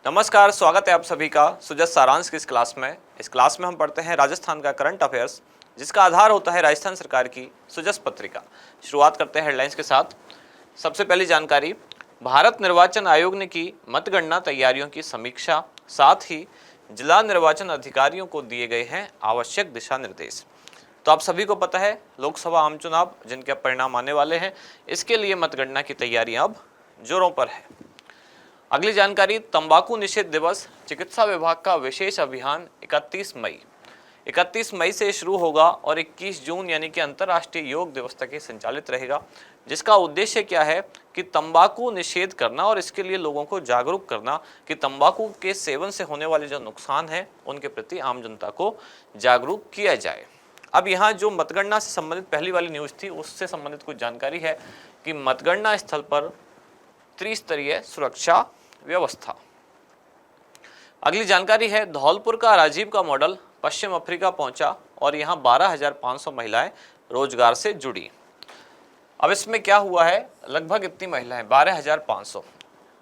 नमस्कार, स्वागत है आप सभी का सुजस सारांश की इस क्लास में। इस क्लास में हम पढ़ते हैं राजस्थान का करंट अफेयर्स, जिसका आधार होता है राजस्थान सरकार की सुजस पत्रिका। शुरुआत करते हैं हेडलाइंस के साथ। सबसे पहली जानकारी, भारत निर्वाचन आयोग ने की मतगणना तैयारियों की समीक्षा, साथ ही जिला निर्वाचन अधिकारियों को दिए गए हैं आवश्यक दिशा निर्देश। तो आप सभी को पता है, लोकसभा आम चुनाव जिनके अब परिणाम आने वाले हैं, इसके लिए मतगणना की तैयारियां अब जोरों पर है। अगली जानकारी, तंबाकू निषेध दिवस, चिकित्सा विभाग का विशेष अभियान 31 मई से शुरू होगा और 21 जून यानी कि अंतर्राष्ट्रीय योग दिवस तक ये संचालित रहेगा, जिसका उद्देश्य क्या है कि तंबाकू निषेध करना और इसके लिए लोगों को जागरूक करना कि तंबाकू के सेवन से होने वाले जो नुकसान है उनके प्रति आम जनता को जागरूक किया जाए। अब यहाँ जो मतगणना से संबंधित पहली वाली न्यूज थी, उससे संबंधित कुछ जानकारी है कि मतगणना स्थल पर त्रिस्तरीय सुरक्षा व्यवस्था। अगली जानकारी है, धौलपुर का राजीव का मॉडल पश्चिम अफ्रीका पहुंचा और यहां 12,500 महिलाएं रोजगार से जुड़ी। अब इसमें क्या हुआ है, लगभग इतनी महिलाएं 12,500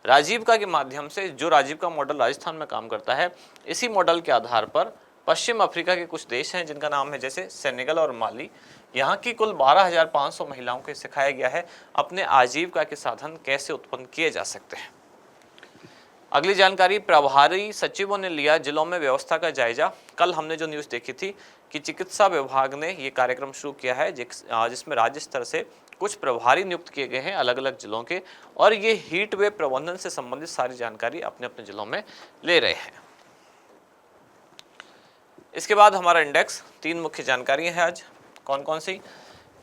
राजीविका के माध्यम से, जो राजीव का मॉडल राजस्थान में काम करता है, इसी मॉडल के आधार पर पश्चिम अफ्रीका के कुछ देश हैं जिनका नाम है जैसे सेनेगल और माली, यहाँ की कुल 12,500 महिलाओं को सिखाया गया है अपने आजीविका के साधन कैसे उत्पन्न किए जा सकते हैं। अगली जानकारी, प्रभारी सचिवों ने लिया जिलों में व्यवस्था का जायजा। कल हमने जो न्यूज़ देखी थी कि चिकित्सा विभाग ने ये कार्यक्रम शुरू किया है जिसमें राज्य स्तर से कुछ प्रभारी नियुक्त किए गए हैं अलग अलग जिलों के, और ये हीट वेव प्रबंधन से संबंधित सारी जानकारी अपने अपने जिलों में ले रहे हैं। इसके बाद हमारा इंडेक्स, 3 मुख्य जानकारियां हैं आज। कौन कौन सी?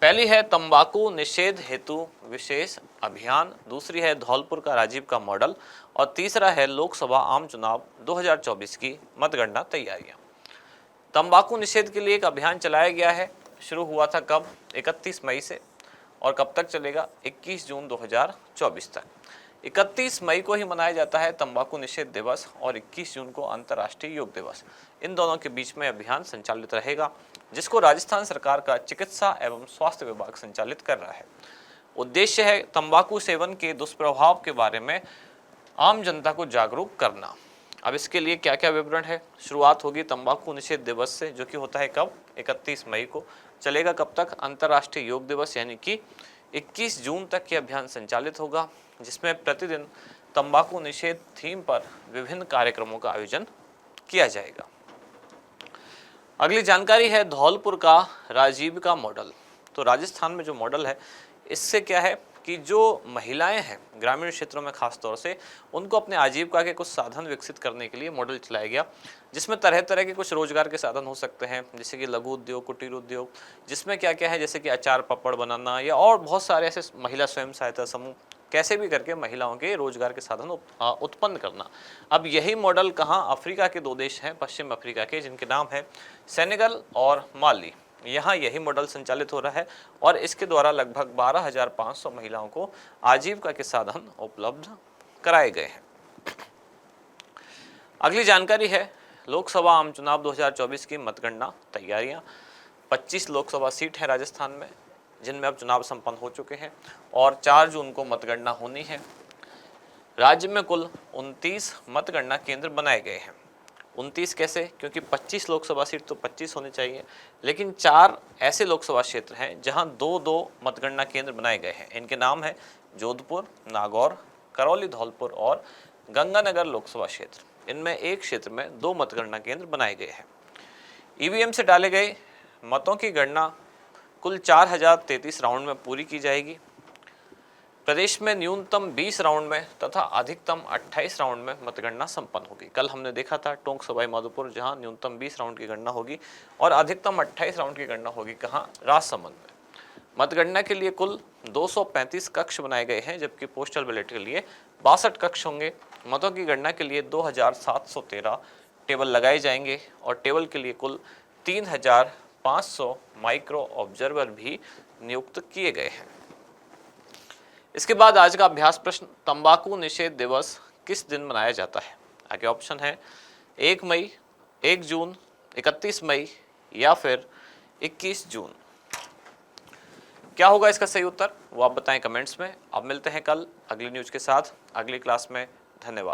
पहली है तंबाकू निषेध हेतु विशेष अभियान, दूसरी है धौलपुर का राजीव का मॉडल, और तीसरा है लोकसभा आम चुनाव 2024 की मतगणना तैयारियां। तंबाकू निषेध के लिए एक अभियान चलाया गया है, शुरू हुआ था कब? 31 मई से, और कब तक चलेगा? 21 जून 2024 तक। 31 मई को ही मनाया जाता है तंबाकू निषेध दिवस और 21 जून को अंतर्राष्ट्रीय योग दिवस। इन दोनों के बीच में अभियान संचालित रहेगा, जिसको राजस्थान सरकार का चिकित्सा एवं स्वास्थ्य विभाग संचालित कर रहा है। उद्देश्य है तंबाकू सेवन के दुष्प्रभाव के बारे में आम जनता को जागरूक करना। अब इसके लिए क्या क्या विवरण है? शुरुआत होगी तंबाकू निषेध दिवस से, जो कि होता है कब? 31 मई को। चलेगा कब तक? अंतर्राष्ट्रीय योग दिवस यानी कि 21 जून तक ये अभियान संचालित होगा, जिसमें प्रतिदिन तंबाकू निषेध थीम पर विभिन्न कार्यक्रमों का आयोजन किया जाएगा। अगली जानकारी है धौलपुर का राजीविका मॉडल। तो राजस्थान में जो मॉडल है, इससे क्या है कि जो महिलाएं हैं ग्रामीण क्षेत्रों में खास तौर से, उनको अपने आजीविका के कुछ साधन विकसित करने के लिए मॉडल चलाया गया, जिसमें तरह तरह के कुछ रोजगार के साधन हो सकते हैं, जैसे कि लघु उद्योग, कुटीर उद्योग, जिसमें क्या क्या है जैसे कि अचार पापड़ बनाना या और बहुत सारे ऐसे महिला स्वयं सहायता समूह, कैसे भी करके महिलाओं के रोजगार के साधन उत्पन्न करना। अब यही मॉडल कहाँ? अफ्रीका के 2 देश हैं पश्चिम अफ्रीका के, जिनके नाम है सेनेगल और माली। यहाँ यही मॉडल संचालित हो रहा है और इसके द्वारा लगभग 12,500 महिलाओं को आजीविका के साधन उपलब्ध कराए गए हैं। अगली जानकारी है लोकसभा आम चुनाव 2024 की मतगणना तैयारियां। 25 लोकसभा सीट है राजस्थान में, जिनमें अब चुनाव संपन्न हो चुके हैं और 4 जून को मतगणना होनी है। राज्य में कुल 29 मतगणना केंद्र बनाए गए हैं। 29 कैसे? क्योंकि 25 लोकसभा सीट तो 25 होने चाहिए, लेकिन 4 ऐसे लोकसभा क्षेत्र हैं जहां 2-2 मतगणना केंद्र बनाए गए हैं। इनके नाम है जोधपुर, नागौर, करौली, धौलपुर और गंगानगर लोकसभा क्षेत्र। इनमें एक क्षेत्र में 2 मतगणना केंद्र बनाए गए हैं। ईवीएम से डाले गए मतों की गणना कुल 4,033 राउंड में पूरी की जाएगी। प्रदेश में न्यूनतम 20 राउंड में तथा अधिकतम 28 राउंड में मतगणना संपन्न होगी। कल हमने देखा था टोंक सवाई माधोपुर, जहां न्यूनतम 20 राउंड की गणना होगी और अधिकतम 28 राउंड की गणना होगी कहां? राजसमंद में। मतगणना के लिए कुल 235 कक्ष बनाए गए हैं, जबकि पोस्टल बैलेट के लिए 62 कक्ष होंगे। मतों की गणना के लिए 2,713 टेबल लगाए जाएंगे और टेबल के लिए कुल 3,500 माइक्रो ऑब्जर्वर भी नियुक्त किए गए हैं। इसके बाद आज का अभ्यास प्रश्न, तंबाकू निषेध दिवस किस दिन मनाया जाता है? आगे ऑप्शन है 1 मई, 1 जून, 31 मई या फिर 21 जून। क्या होगा इसका सही उत्तर, वो आप बताएं कमेंट्स में। अब मिलते हैं कल अगली न्यूज के साथ अगली क्लास में। धन्यवाद।